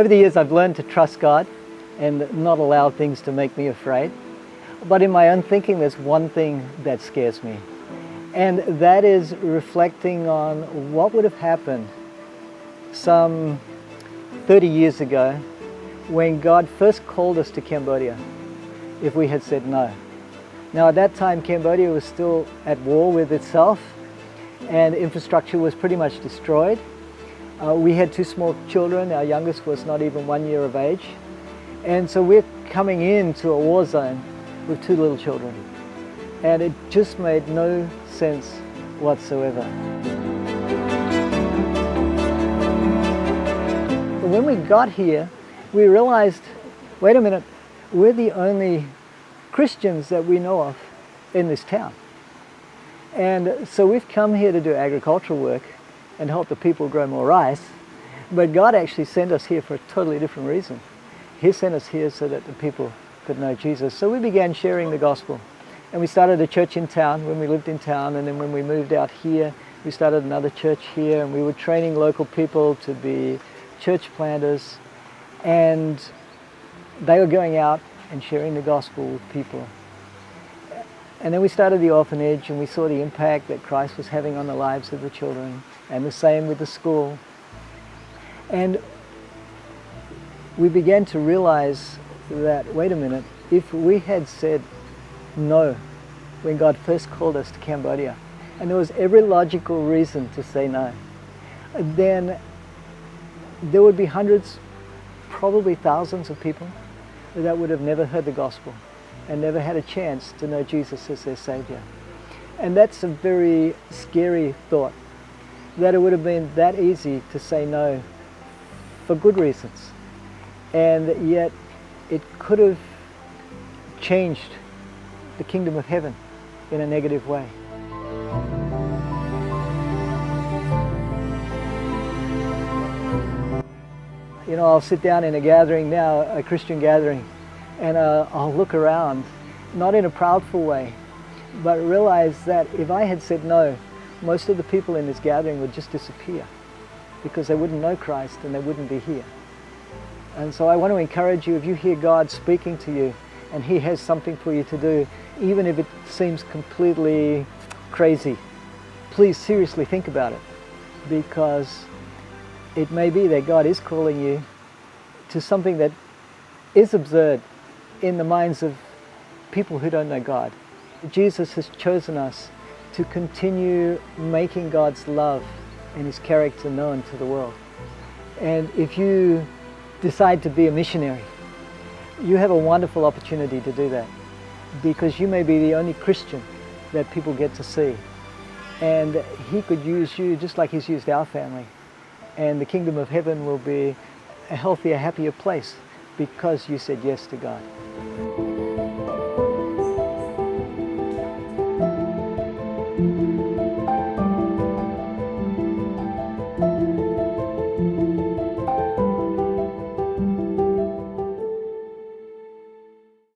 Over the years, I've learned to trust God and not allow things to make me afraid. But in my own thinking, there's one thing that scares me. And that is reflecting on what would have happened some 30 years ago when God first called us to Cambodia if we had said no. Now at that time, Cambodia was still at war with itself and infrastructure was pretty much destroyed. We had two small children. Our youngest was not even 1 year of age. And so we're coming into a war zone with two little children. And it just made no sense whatsoever. But when we got here, we realized, wait a minute, we're the only Christians that we know of in this town. And so we've come here to do agricultural work and help the people grow more rice. But God actually sent us here for a totally different reason. He sent us here so that the people could know Jesus. So we began sharing the gospel. And we started a church in town when we lived in town. And then when we moved out here, we started another church here. And we were training local people to be church planters. And they were going out and sharing the gospel with people. And then we started the orphanage and we saw the impact that Christ was having on the lives of the children, and the same with the school. And we began to realize that, wait a minute, if we had said no when God first called us to Cambodia, and there was every logical reason to say no, then there would be hundreds, probably thousands of people that would have never heard the gospel and never had a chance to know Jesus as their Savior. And that's a very scary thought, that it would have been that easy to say no for good reasons. And yet it could have changed the kingdom of heaven in a negative way. You know, I'll sit down in a gathering now, a Christian gathering, and I'll look around, not in a proudful way, but realize that if I had said no, most of the people in this gathering would just disappear because they wouldn't know Christ and they wouldn't be here. And so I want to encourage you, if you hear God speaking to you and He has something for you to do, even if it seems completely crazy, please seriously think about it, because it may be that God is calling you to something that is absurd in the minds of people who don't know God. Jesus has chosen us to continue making God's love and His character known to the world. And if you decide to be a missionary, you have a wonderful opportunity to do that, because you may be the only Christian that people get to see. And He could use you just like He's used our family. And the kingdom of heaven will be a healthier, happier place because you said yes to God.